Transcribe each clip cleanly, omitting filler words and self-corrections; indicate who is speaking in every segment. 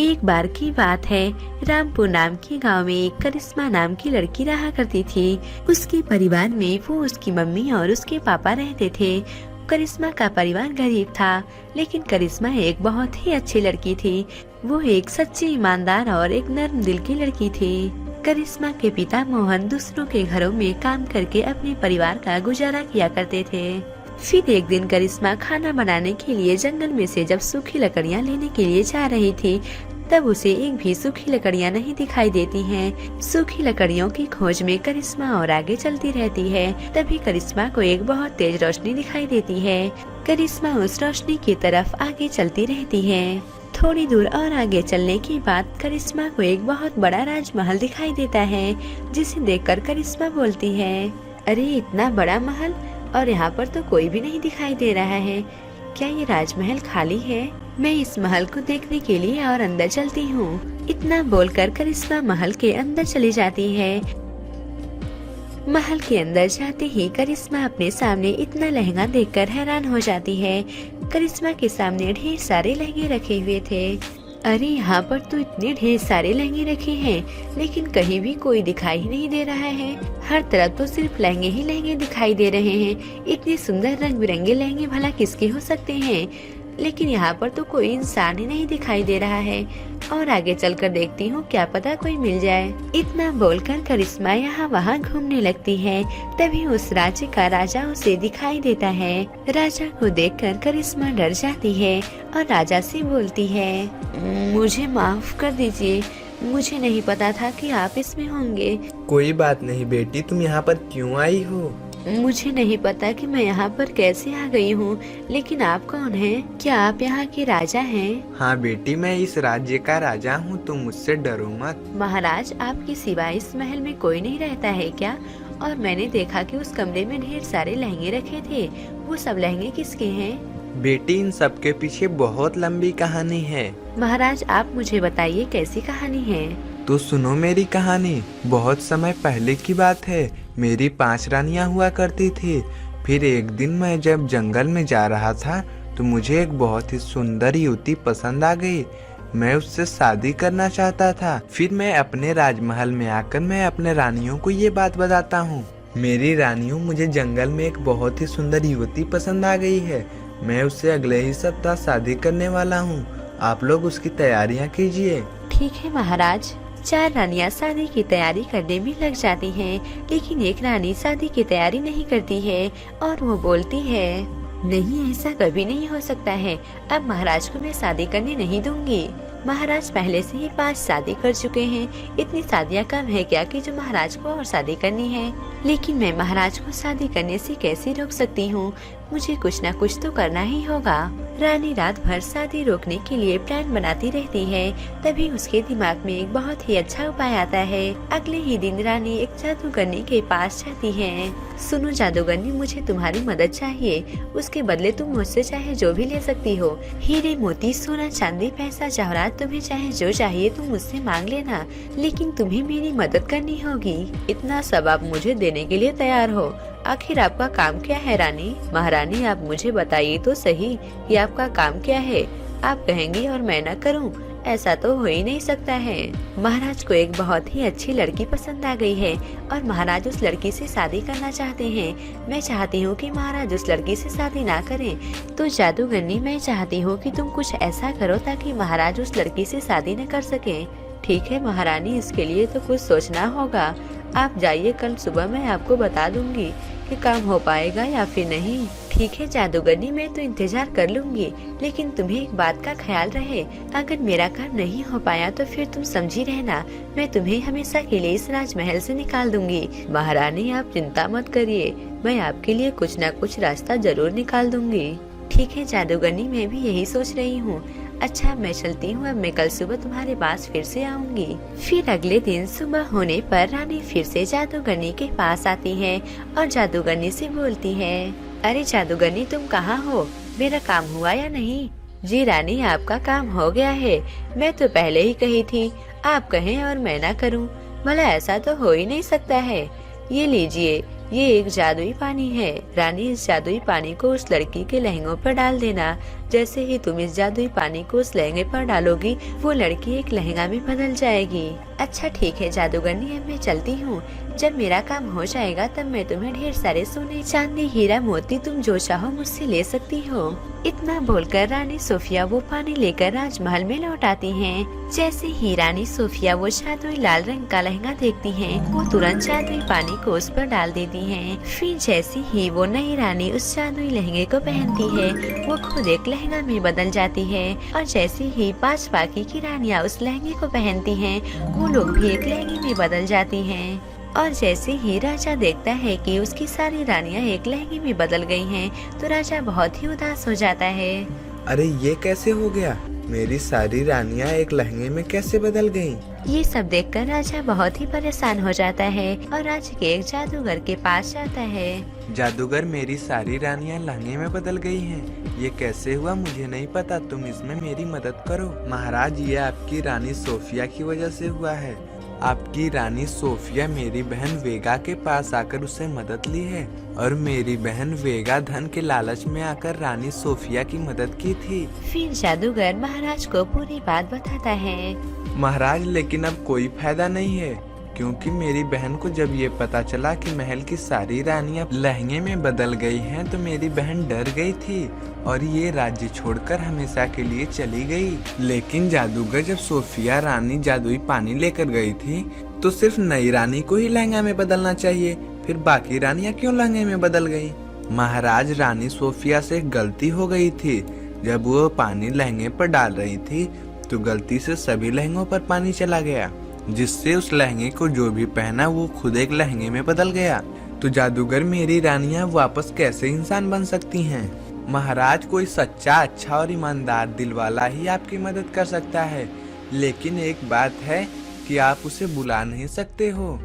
Speaker 1: एक बार की बात है, रामपुर नाम के गांव में एक करिश्मा नाम की लड़की रहा करती थी। उसके परिवार में वो, उसकी मम्मी और उसके पापा रहते थे। करिश्मा का परिवार गरीब था, लेकिन करिश्मा एक बहुत ही अच्छी लड़की थी। वो एक सच्ची, ईमानदार और एक नर्म दिल की लड़की थी। करिश्मा के पिता मोहन दूसरों के घरों में काम करके अपने परिवार का गुजारा किया करते थे। फिर एक दिन करिश्मा खाना बनाने के लिए जंगल में से जब सूखी लकड़ियाँ लेने के लिए जा रही थी, तब उसे एक भी सूखी लकड़ियाँ नहीं दिखाई देती हैं। सूखी लकड़ियों की खोज में करिश्मा और आगे चलती रहती है। तभी करिश्मा को एक बहुत तेज रोशनी दिखाई देती है। करिश्मा उस रोशनी की तरफ आगे चलती रहती है। थोड़ी दूर और आगे चलने के बाद करिश्मा को एक बहुत बड़ा राजमहल दिखाई देता है, जिसे देखकर करिश्मा बोलती है, अरे इतना बड़ा महल, और यहाँ पर तो कोई भी नहीं दिखाई दे रहा है। क्या ये राजमहल खाली है? मैं इस महल को देखने के लिए और अंदर चलती हूँ। इतना बोलकर करिश्मा महल के अंदर चली जाती है। महल के अंदर जाते ही करिश्मा अपने सामने इतना लहंगा देखकर हैरान हो जाती है। करिश्मा के सामने ढेर सारे लहंगे रखे हुए थे। अरे यहाँ पर तो इतने ढेर सारे लहंगे रखे हैं, लेकिन कहीं भी कोई दिखाई नहीं दे रहा है। हर तरफ तो सिर्फ लहंगे ही लहंगे दिखाई दे रहे हैं। इतने सुंदर रंग बिरंगे लहंगे भला किसके हो सकते हैं? लेकिन यहाँ पर तो कोई इंसान ही नहीं दिखाई दे रहा है। और आगे चलकर देखती हूँ, क्या पता कोई मिल जाए। इतना बोलकर करिश्मा यहाँ वहाँ घूमने लगती है। तभी उस राज्य का राजा उसे दिखाई देता है। राजा को देखकर करिश्मा डर जाती है और राजा से बोलती है, मुझे माफ कर दीजिए, मुझे नहीं पता था कि आप इसमें होंगे।
Speaker 2: कोई बात नहीं बेटी, तुम यहाँ पर क्यों आई हो?
Speaker 1: मुझे नहीं पता कि मैं यहाँ पर कैसे आ गई हूँ, लेकिन आप कौन हैं? क्या आप यहाँ के राजा हैं?
Speaker 2: हाँ बेटी, मैं इस राज्य का राजा हूँ, तुम मुझसे डरो मत।
Speaker 1: महाराज, आपके सिवा इस महल में कोई नहीं रहता है क्या? और मैंने देखा कि उस कमरे में ढेर सारे लहंगे रखे थे। वो सब लहंगे किसके हैं?
Speaker 2: बेटी, इन सब के पीछे बहुत लंबी कहानी है।
Speaker 1: महाराज, आप मुझे बताइए कैसी कहानी है?
Speaker 2: तो सुनो मेरी कहानी। बहुत समय पहले की बात है। मेरी 5 रानियां हुआ करती थी। फिर एक दिन मैं जब जंगल में जा रहा था, तो मुझे एक बहुत ही सुंदर युवती पसंद आ गई। मैं उससे शादी करना चाहता था। फिर मैं अपने राजमहल में आकर मैं अपने रानियों को ये बात बताता हूँ, मेरी रानियों, मुझे जंगल में एक बहुत ही सुंदर युवती पसंद आ गई है। मैं उससे अगले ही सप्ताह शादी करने वाला हूँ। आप लोग उसकी तैयारियाँ कीजिए।
Speaker 1: ठीक है महाराज। 4 रानियां शादी की तैयारी करने में लग जाती हैं, लेकिन एक रानी शादी की तैयारी नहीं करती है और वो बोलती है, नहीं, ऐसा कभी नहीं हो सकता है। अब महाराज को मैं शादी करने नहीं दूंगी। महाराज पहले से ही 5 शादी कर चुके हैं। इतनी शादियाँ कम है क्या कि जो महाराज को और शादी करनी है? लेकिन मैं महाराज को शादी करने से कैसे रोक सकती हूँ? मुझे कुछ न कुछ तो करना ही होगा। रानी रात भर शादी रोकने के लिए प्लान बनाती रहती है। तभी उसके दिमाग में एक बहुत ही अच्छा उपाय आता है। अगले ही दिन रानी एक जादूगरनी के पास जाती है। सुनो जादूगरनी, मुझे तुम्हारी मदद चाहिए। उसके बदले तुम मुझसे चाहे जो भी ले सकती हो। हीरे, मोती, सोना, चांदी, पैसा, जवाहरात, तुम्हें चाहे जो चाहिए तुम मुझसे मांग लेना, लेकिन तुम्हें मेरी मदद करनी होगी। इतना सब आप मुझे देने के लिए तैयार हो? आखिर आपका काम क्या है रानी? महारानी, आप मुझे बताइए तो सही कि आपका काम क्या है। आप कहेंगी और मैं न करूं, ऐसा तो हो ही नहीं सकता है। महाराज को एक बहुत ही अच्छी लड़की पसंद आ गई है और महाराज उस लड़की से शादी करना चाहते हैं। मैं चाहती हूँ कि महाराज उस लड़की से शादी ना करें। तो जादूगरनी, मैं चाहती हूँ कि तुम कुछ ऐसा करो ताकि महाराज उस लड़की से शादी न कर सके। ठीक है महारानी, इसके लिए तो कुछ सोचना होगा। आप जाइए, कल सुबह मैं आपको बता दूंगी कि काम हो पाएगा या फिर नहीं। ठीक है जादूगरनी, मैं तो इंतजार कर लूंगी, लेकिन तुम्हें एक बात का ख्याल रहे, अगर मेरा काम नहीं हो पाया तो फिर तुम समझी रहना, मैं तुम्हें हमेशा के लिए इस राजमहल से निकाल दूंगी। महारानी, आप चिंता मत करिए, मैं आपके लिए कुछ न कुछ रास्ता जरूर निकाल दूंगी। ठीक है जादूगरनी, मैं भी यही सोच रही हूँ। अच्छा, मैं चलती हूँ, अब मैं कल सुबह तुम्हारे पास फिर से आऊंगी। फिर अगले दिन सुबह होने पर रानी फिर से जादूगरनी के पास आती है और जादूगरनी से बोलती है, अरे जादूगरनी, तुम कहाँ हो? मेरा काम हुआ या नहीं? जी रानी, आपका काम हो गया है। मैं तो पहले ही कही थी, आप कहें और मैं ना करूँ, भला ऐसा तो हो ही नहीं सकता है। ये लीजिए, ये एक जादुई पानी है। रानी, इस जादुई पानी को उस लड़की के लहंगों पर डाल देना। जैसे ही तुम इस जादुई पानी को उस लहंगे पर डालोगी, वो लड़की एक लहंगा में बदल जाएगी। अच्छा ठीक है जादूगरनी, अब मैं चलती हूँ। जब मेरा काम हो जाएगा तब मैं तुम्हें ढेर सारे सोने चांदी हीरा मोती तुम जो चाहो मुझसे ले सकती हो। इतना बोलकर रानी सोफिया वो पानी लेकर राजमहल में लौट आती हैं। जैसे ही रानी सोफिया वो जादुई लाल रंग का लहंगा देखती हैं, वो तुरंत जादुई पानी को उस पर डाल देती हैं। फिर जैसे ही वो नई रानी उस जादुई लहंगे को पहनती है, वो खुद एक लहंगा में बदल जाती है। और जैसे ही 5 बाकी की रानियां उस लहंगे को पहनती हैं, वो लोग भी एक लहंगे में बदल जाती हैं। और जैसे ही राजा देखता है कि उसकी सारी रानियां एक लहंगे में बदल गई हैं, तो राजा बहुत ही उदास हो जाता है।
Speaker 2: अरे ये कैसे हो गया? मेरी सारी रानियां एक लहंगे में कैसे बदल गईं?
Speaker 1: ये सब देखकर राजा बहुत ही परेशान हो जाता है और राज्य के एक जादूगर के पास जाता है।
Speaker 2: जादूगर, मेरी सारी रानियां लहंगे में बदल गई हैं। ये कैसे हुआ मुझे नहीं पता, तुम इसमें मेरी मदद करो। महाराज, ये आपकी रानी सोफिया की वजह से हुआ है। आपकी रानी सोफिया मेरी बहन वेगा के पास आकर उससे मदद ली है और मेरी बहन वेगा धन के लालच में आकर रानी सोफिया की मदद की थी।
Speaker 1: फिर जादूगर महाराज को पूरी बात बताता है।
Speaker 2: महाराज, लेकिन अब कोई फायदा नहीं है, क्योंकि मेरी बहन को जब ये पता चला कि महल की सारी रानियां लहंगे में बदल गई हैं, तो मेरी बहन डर गई थी और ये राज्य छोड़कर हमेशा के लिए चली गई। लेकिन जादूगर, जब सोफिया रानी जादुई पानी लेकर गई थी, तो सिर्फ नई रानी को ही लहंगा में बदलना चाहिए, फिर बाकी रानियां क्यों लहंगे में बदल गई? महाराज, रानी सोफिया से गलती हो गई थी। जब वो पानी लहंगे पर डाल रही थी, तो गलती से सभी लहंगों पर पानी चला गया, जिससे उस लहंगे को जो भी पहना वो खुद एक लहंगे में बदल गया। तो जादूगर, मेरी रानियां वापस कैसे इंसान बन सकती हैं? महाराज, कोई सच्चा, अच्छा और ईमानदार दिल वाला ही आपकी मदद कर सकता है, लेकिन एक बात है कि आप उसे बुला नहीं सकते हो।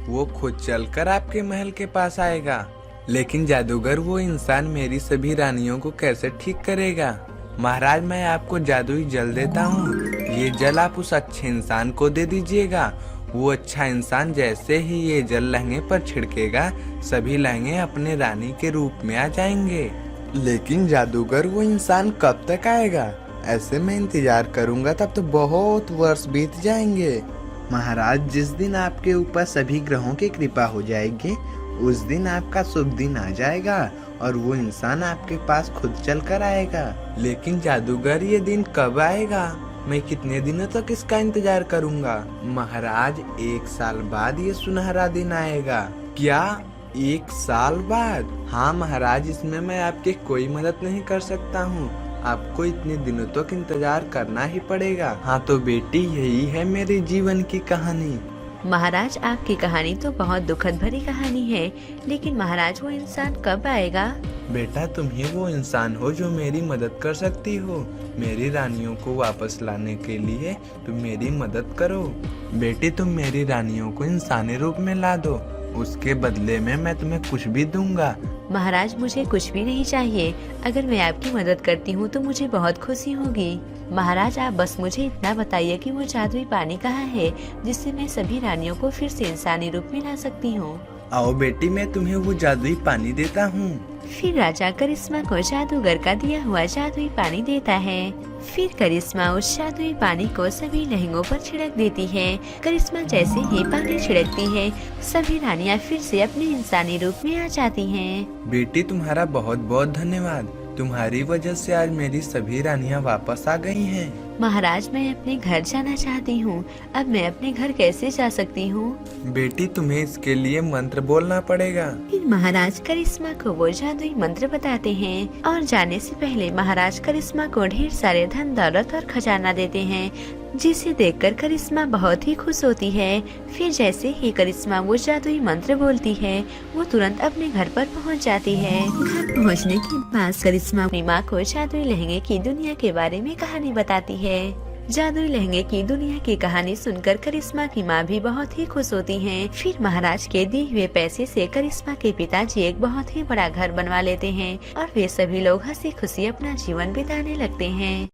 Speaker 2: वो खुद चलकर आपके महल के पास आएगा। लेकिन जादूगर, वो इंसान मेरी सभी रानियों को कैसे ठीक करेगा? महाराज, मैं आपको जादुई जल देता हूँ। ये जल आप उस अच्छे इंसान को दे दीजिएगा। वो अच्छा इंसान जैसे ही ये जल लहंगे पर छिड़केगा, सभी लहंगे अपने रानी के रूप में आ जाएंगे। लेकिन जादूगर, वो इंसान कब तक आएगा? ऐसे में इंतजार करूंगा तब तो बहुत वर्ष बीत जाएंगे। महाराज, जिस दिन आपके ऊपर सभी ग्रहों की कृपा हो जाएगी, उस दिन आपका शुभ दिन आ जाएगा और वो इंसान आपके पास खुद चल कर आएगा। लेकिन जादूगर, ये दिन कब आएगा? मैं कितने दिनों तक इसका इंतजार करूंगा? महाराज, 1 साल बाद ये सुनहरा दिन आएगा। क्या 1 साल बाद? हाँ महाराज, इसमें मैं आपकी कोई मदद नहीं कर सकता हूँ। आपको इतने दिनों तक इंतजार करना ही पड़ेगा। हाँ तो बेटी, यही है मेरे जीवन की कहानी।
Speaker 1: महाराज, आपकी कहानी तो बहुत दुखद भरी कहानी है, लेकिन महाराज वो इंसान कब आएगा?
Speaker 2: बेटा, तुम ही वो इंसान हो जो मेरी मदद कर सकती हो। मेरी रानियों को वापस लाने के लिए तुम मेरी मदद करो। बेटी, तुम मेरी रानियों को इंसानी रूप में ला दो, उसके बदले में मैं तुम्हें कुछ भी दूंगा।
Speaker 1: महाराज, मुझे कुछ भी नहीं चाहिए। अगर मैं आपकी मदद करती हूँ तो मुझे बहुत खुशी होगी। महाराज, आप बस मुझे इतना बताइए कि वो जादुई पानी कहाँ है, जिससे मैं सभी रानियों को फिर से इंसानी रूप में ला सकती हूँ।
Speaker 2: आओ बेटी, मैं तुम्हें वो जादुई पानी देता हूँ।
Speaker 1: फिर राजा करिश्मा को जादूगर का दिया हुआ जादुई पानी देता है। फिर करिश्मा उस जादुई पानी को सभी लहंगों पर छिड़क देती है। करिश्मा जैसे ही पानी छिड़कती है, सभी रानियां फिर से अपने इंसानी रूप में आ जाती हैं।
Speaker 2: बेटी, तुम्हारा बहुत बहुत धन्यवाद। तुम्हारी वजह से आज मेरी सभी रानियां वापस आ गई हैं।
Speaker 1: महाराज, मैं अपने घर जाना चाहती हूँ। अब मैं अपने घर कैसे जा सकती हूँ?
Speaker 2: बेटी, तुम्हें इसके लिए मंत्र बोलना पड़ेगा।
Speaker 1: फिर महाराज करिश्मा को वो जादुई मंत्र बताते हैं और जाने से पहले महाराज करिश्मा को ढेर सारे धन दौलत और खजाना देते हैं, जिसे देखकर करिश्मा बहुत ही खुश होती है। फिर जैसे ही करिश्मा वो जादुई मंत्र बोलती है, वो तुरंत अपने घर पर पहुंच जाती है। घर पहुंचने के बाद करिश्मा अपनी माँ को जादुई लहंगे की दुनिया के बारे में कहानी बताती है। जादुई लहंगे की दुनिया की कहानी सुनकर करिश्मा की माँ भी बहुत ही खुश होती हैं। फिर महाराज के दिए हुए पैसे से करिश्मा के पिताजी एक बहुत ही बड़ा घर बनवा लेते हैं और वे सभी लोग हंसी खुशी अपना जीवन बिताने लगते हैं।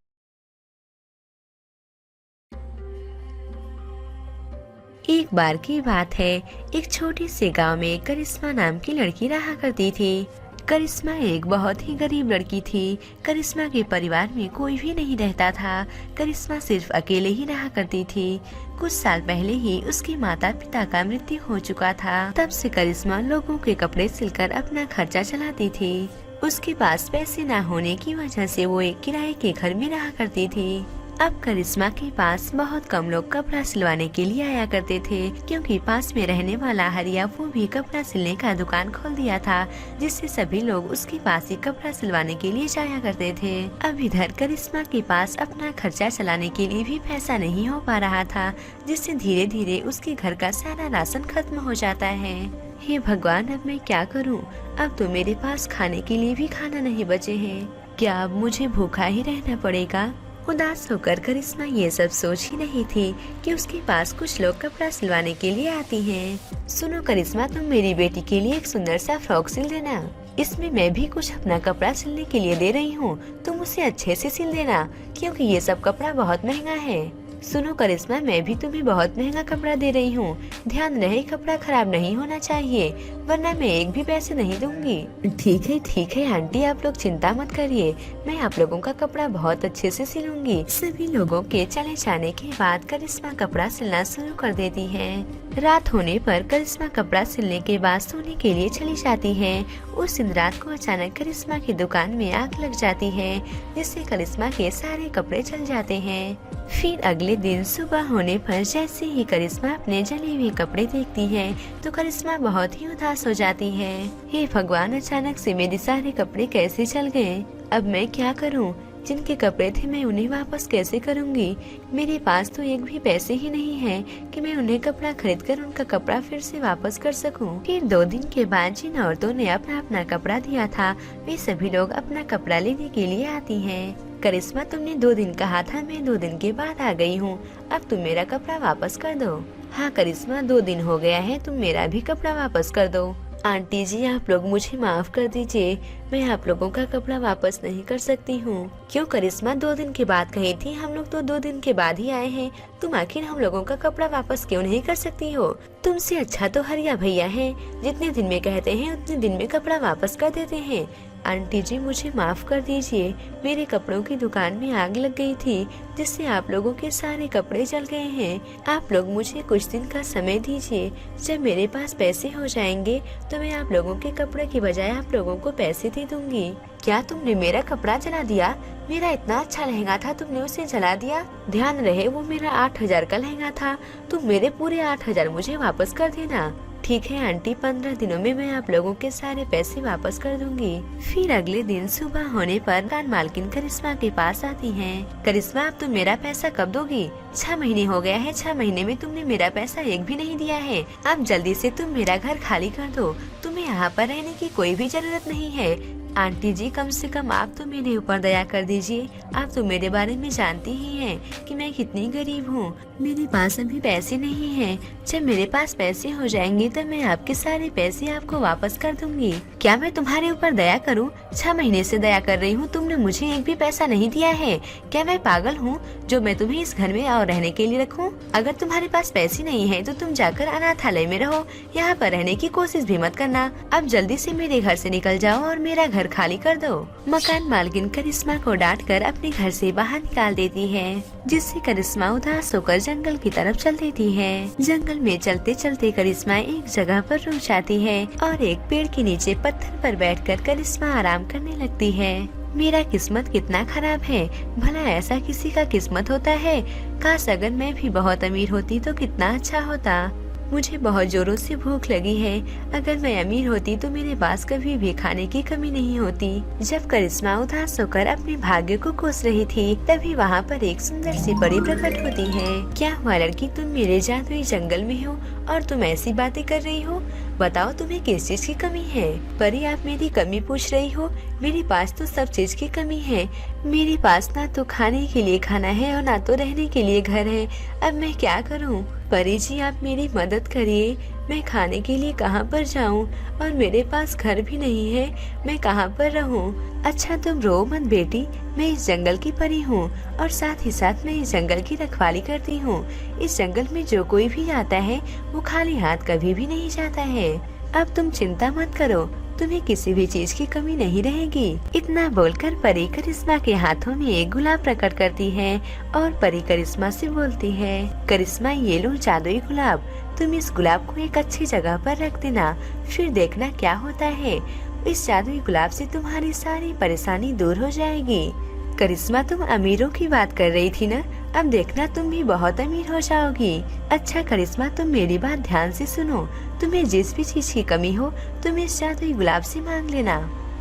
Speaker 1: एक बार की बात है, एक छोटे से गांव में करिश्मा नाम की लड़की रहा करती थी। करिश्मा एक बहुत ही गरीब लड़की थी। करिश्मा के परिवार में कोई भी नहीं रहता था। करिश्मा सिर्फ अकेले ही रहा करती थी। कुछ साल पहले ही उसके माता पिता का मृत्यु हो चुका था। तब से करिश्मा लोगों के कपड़े सिलकर अपना खर्चा चलाती थी। उसके पास पैसे न होने की वजह से वो एक किराए के घर में रहा करती थी। अब करिश्मा के पास बहुत कम लोग कपड़ा सिलवाने के लिए आया करते थे, क्योंकि पास में रहने वाला हरिया वो भी कपड़ा सिलने का दुकान खोल दिया था, जिससे सभी लोग उसके पास ही कपड़ा सिलवाने के लिए जाया करते थे। अब इधर करिश्मा के पास अपना खर्चा चलाने के लिए भी पैसा नहीं हो पा रहा था, जिससे धीरे धीरे उसके घर का सारा राशन खत्म हो जाता है। हे भगवान, अब मैं क्या करूं? अब तो मेरे पास खाने के लिए भी खाना नहीं बचे हैं। क्या अब मुझे भूखा ही रहना पड़ेगा? उदास होकर करिश्मा ये सब सोच ही नहीं थी कि उसके पास कुछ लोग कपड़ा सिलवाने के लिए आती हैं। सुनो करिश्मा, तुम मेरी बेटी के लिए एक सुंदर सा फ्रॉक सिल देना। इसमें मैं भी कुछ अपना कपड़ा सिलने के लिए दे रही हूँ, तुम उसे अच्छे से सिल देना, क्योंकि ये सब कपड़ा बहुत महंगा है। सुनो करिश्मा, मैं भी तुम्हें बहुत महंगा कपड़ा दे रही हूँ, ध्यान रहे कपड़ा खराब नहीं होना चाहिए, वरना मैं एक भी पैसे नहीं दूंगी। ठीक है आंटी, आप लोग चिंता मत करिए, मैं आप लोगों का कपड़ा बहुत अच्छे से सिलूंगी। सभी लोगों के चले जाने के बाद करिश्मा कपड़ा सिलना शुरू कर देती है। रात होने पर करिश्मा कपड़ा सिलने के बाद सोने के लिए चली जाती है। उस दिन रात को अचानक करिश्मा की दुकान में आग लग जाती है, जिससे करिश्मा के सारे कपड़े जल जाते हैं। फिर अगले दिन सुबह होने पर जैसे ही करिश्मा अपने जले हुए कपड़े देखती है तो करिश्मा बहुत ही उदास हो जाती है। हे भगवान, अचानक से मेरे सारे कपड़े कैसे जल गए? अब मैं क्या करूं? जिनके कपड़े थे मैं उन्हें वापस कैसे करूंगी? मेरे पास तो एक भी पैसे ही नहीं है कि मैं उन्हें कपड़ा खरीद कर उनका कपड़ा फिर से वापस कर सकूं। फिर 2 दिन के बाद जिन औरतों ने अपना अपना कपड़ा दिया था, वे सभी लोग अपना कपड़ा लेने के लिए आती हैं। करिश्मा, तुमने 2 दिन कहा था, मैं 2 दिन के बाद आ गई हूँ, अब तुम मेरा कपड़ा वापस कर दो। हाँ करिश्मा, 2 दिन हो गया है, तुम मेरा भी कपड़ा वापस कर दो। आंटी जी, आप लोग मुझे माफ कर दीजिए, मैं आप लोगों का कपड़ा वापस नहीं कर सकती हूँ। क्यों करिश्मा, 2 दिन के बाद कही थी, हम लोग तो 2 दिन के बाद ही आए हैं, तुम आखिर हम लोगों का कपड़ा वापस क्यों नहीं कर सकती हो? तुमसे अच्छा तो हरिया भैया हैं, जितने दिन में कहते हैं उतने दिन में कपड़ा वापस कर देते हैं। आंटी जी, मुझे माफ कर दीजिए, मेरे कपड़ों की दुकान में आग लग गई थी, जिससे आप लोगों के सारे कपड़े जल गए हैं। आप लोग मुझे कुछ दिन का समय दीजिए, जब मेरे पास पैसे हो जाएंगे तो मैं आप लोगों के कपड़े की बजाय आप लोगों को पैसे दे दूंगी। क्या तुमने मेरा कपड़ा जला दिया? मेरा इतना अच्छा लहंगा था, तुमने उसे जला दिया? ध्यान रहे वो मेरा 8,000 का लहंगा था, तुम मेरे पूरे 8,000 मुझे वापस कर देना। ठीक है आंटी, 15 दिनों में मैं आप लोगों के सारे पैसे वापस कर दूंगी। फिर अगले दिन सुबह होने पर दुकान मालकिन करिश्मा के पास आती हैं। करिश्मा, अब तुम मेरा पैसा कब दोगी? 6 महीने हो गया है, 6 महीने में तुमने मेरा पैसा एक भी नहीं दिया है। अब जल्दी से तुम मेरा घर खाली कर दो, तुम्हें यहाँ पर रहने की कोई भी जरूरत नहीं है। आंटी जी, कम से कम आप तो मेरे ऊपर दया कर दीजिए, आप तो मेरे बारे में जानती ही हैं कि मैं कितनी गरीब हूँ, मेरे पास अभी पैसे नहीं हैं। जब मेरे पास पैसे हो जाएंगे तब मैं आपके सारे पैसे आपको वापस कर दूंगी। क्या मैं तुम्हारे ऊपर दया करूँ? 6 महीने से दया कर रही हूँ, तुमने मुझे एक भी पैसा नहीं दिया है। क्या मैं पागल हूँ जो मैं तुम्हें इस घर में और रहने के लिए रखूँ? अगर तुम्हारे पास पैसे नहीं है तो तुम जाकर अनाथालय में रहो, यहाँ पर रहने की कोशिश भी मत करना। अब जल्दी से मेरे घर से निकल जाओ और मेरा घर खाली कर दो। मकान मालकिन करिश्मा को डांटकर अपने घर से बाहर निकाल देती है, जिससे करिश्मा उदास होकर जंगल की तरफ चल देती है। जंगल में चलते चलते करिश्मा एक जगह पर रुक जाती है और एक पेड़ के नीचे पत्थर पर बैठकर करिश्मा आराम करने लगती है। मेरा किस्मत कितना खराब है, भला ऐसा किसी का किस्मत होता है? काश अगर मैं भी बहुत अमीर होती तो कितना अच्छा होता। मुझे बहुत जोरों से भूख लगी है, अगर मैं अमीर होती तो मेरे पास कभी भी खाने की कमी नहीं होती। जब करिश्मा उदास होकर अपने भाग्य को कोस रही थी, तभी वहाँ पर एक सुंदर सी परी प्रकट होती है। क्या हुआ लड़की, तुम मेरे जादुई जंगल में हो और तुम ऐसी बातें कर रही हो? बताओ तुम्हें किस चीज की कमी है? परी, आप मेरी कमी पूछ रही हो? मेरे पास तो सब चीज की कमी है, मेरे पास ना तो खाने के लिए खाना है और ना तो रहने के लिए घर है। अब मैं क्या करूं? परी जी, आप मेरी मदद करिए, मैं खाने के लिए कहाँ पर जाऊँ और मेरे पास घर भी नहीं है, मैं कहाँ पर रहूँ? अच्छा तुम रो मत बेटी, मैं इस जंगल की परी हूँ और साथ ही साथ मैं इस जंगल की रखवाली करती हूँ। इस जंगल में जो कोई भी आता है वो खाली हाथ कभी भी नहीं जाता है। अब तुम चिंता मत करो, तुम्हें किसी भी चीज की कमी नहीं रहेगी। इतना बोलकर परी करिश्मा के हाथों में एक गुलाब प्रकट करती है और परी करिश्मा से बोलती है, करिश्मा ये लो जादुई गुलाब, तुम इस गुलाब को एक अच्छी जगह पर रख देना, फिर देखना क्या होता है। इस जादुई गुलाब से तुम्हारी सारी परेशानी दूर हो जाएगी। करिश्मा तुम अमीरों की बात कर रही थी ना, अब देखना तुम भी बहुत अमीर हो जाओगी। अच्छा करिश्मा तुम मेरी बात ध्यान से सुनो, तुम्हें जिस भी चीज की कमी हो तुम इस जादुई गुलाब से मांग लेना,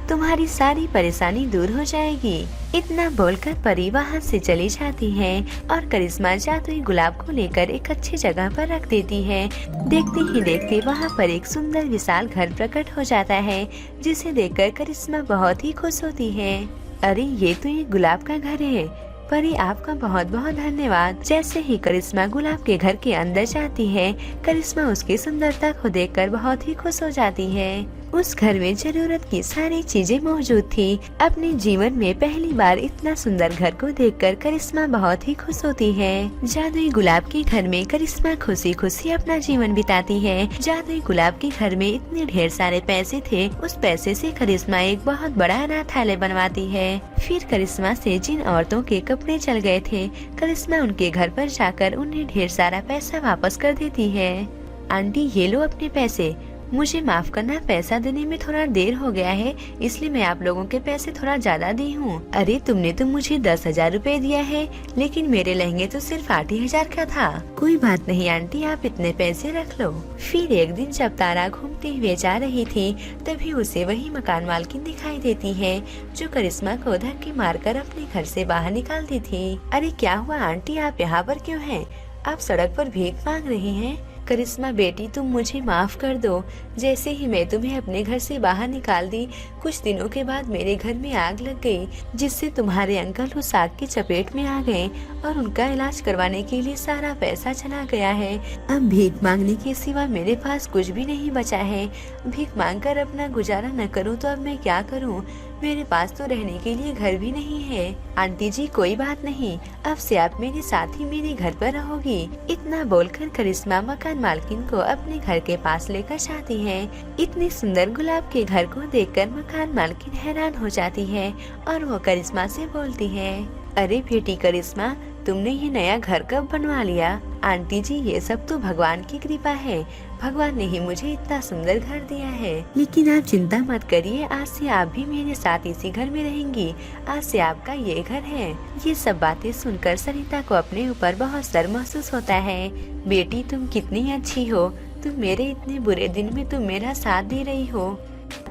Speaker 1: तुम्हारी सारी परेशानी दूर हो जाएगी। इतना बोलकर परी वहाँ से चली जाती है और करिश्मा जादुई गुलाब को लेकर एक अच्छी जगह पर रख देती है। देखते ही देखते वहाँ पर एक सुंदर विशाल घर प्रकट हो जाता है, जिसे देखकर करिश्मा बहुत ही खुश होती है। अरे ये तो एक गुलाब का घर है, परी आपका बहुत बहुत धन्यवाद। जैसे ही करिश्मा गुलाब के घर के अंदर जाती है, करिश्मा उसकी सुंदरता को देखकर बहुत ही खुश हो जाती है। उस घर में जरूरत की सारी चीजें मौजूद थी। अपने जीवन में पहली बार इतना सुंदर घर को देखकर करिश्मा बहुत ही खुश होती है। जादुई गुलाब के घर में करिश्मा खुशी खुशी अपना जीवन बिताती है। जादुई गुलाब के घर में इतने ढेर सारे पैसे थे, उस पैसे से करिश्मा एक बहुत बड़ा अनाथालय बनवाती है। फिर करिश्मा से जिन औरतों के कपड़े चल गए थे, करिश्मा उनके घर पर जाकर उन्हें ढेर सारा पैसा वापस कर देती है। आंटी ये लो अपने पैसे, मुझे माफ करना, पैसा देने में थोड़ा देर हो गया है, इसलिए मैं आप लोगों के पैसे थोड़ा ज्यादा दी हूँ। अरे तुमने तो मुझे 10,000 रुपए दिया है, लेकिन मेरे लहंगे तो सिर्फ 8,000 का था। कोई बात नहीं आंटी, आप इतने पैसे रख लो। फिर एक दिन जब तारा घूमते हुए जा रही थी, तभी उसे वही मकान मालकिन दिखाई देती है, जो करिश्मा को धक्के मारकर अपने घर से बाहर निकालती थी। अरे क्या हुआ आंटी, आप यहाँ पर क्यों हैं? आप सड़क पर भीख मांग रही हैं? करिश्मा बेटी तुम मुझे माफ कर दो, जैसे ही मैं तुम्हें अपने घर से बाहर निकाल दी, कुछ दिनों के बाद मेरे घर में आग लग गई, जिससे तुम्हारे अंकल उस आग की चपेट में आ गए और उनका इलाज करवाने के लिए सारा पैसा चला गया है। अब भीख मांगने के सिवा मेरे पास कुछ भी नहीं बचा है। भीख मांगकर अपना गुजारा न करूं तो अब मैं क्या करूं? मेरे पास तो रहने के लिए घर भी नहीं है। आंटी जी कोई बात नहीं, अब से आप मेरे साथ ही मेरे घर पर रहोगी। इतना बोलकर करिश्मा मकान मालकिन को अपने घर के पास लेकर जाती है। इतने सुंदर गुलाब के घर को देखकर मकान मालकिन हैरान हो जाती है और वो करिश्मा से बोलती है, अरे बेटी करिश्मा, तुमने ये नया घर कब बनवा लिया? आंटी जी ये सब तो भगवान की कृपा है, भगवान ने ही मुझे इतना सुंदर घर दिया है। लेकिन आप चिंता मत करिए, आज से आप भी मेरे साथ इसी घर में रहेंगी, आज से आपका ये घर है। ये सब बातें सुनकर सरिता को अपने ऊपर बहुत शर्म महसूस होता है। बेटी तुम कितनी अच्छी हो, तुम मेरे इतने बुरे दिन में तुम मेरा साथ दे रही हो।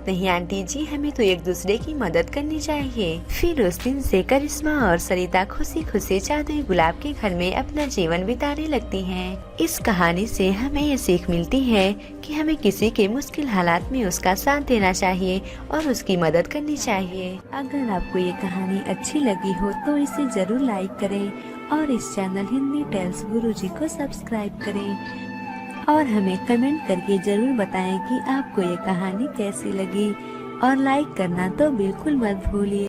Speaker 1: नहीं आंटी जी, हमें तो एक दूसरे की मदद करनी चाहिए। फिर उस दिन से करिश्मा और सरिता खुशी खुशी जादुई गुलाब के घर में अपना जीवन बिताने लगती हैं। इस कहानी से हमें ये सीख मिलती है कि हमें किसी के मुश्किल हालात में उसका साथ देना चाहिए और उसकी मदद करनी चाहिए। अगर आपको ये कहानी अच्छी लगी हो तो इसे जरूर लाइक करें और इस चैनल हिंदी टेल्स गुरुजी को सब्सक्राइब करें और हमें कमेंट करके जरूर बताएं कि आपको ये कहानी कैसी लगी और लाइक करना तो बिल्कुल मत भूलिए।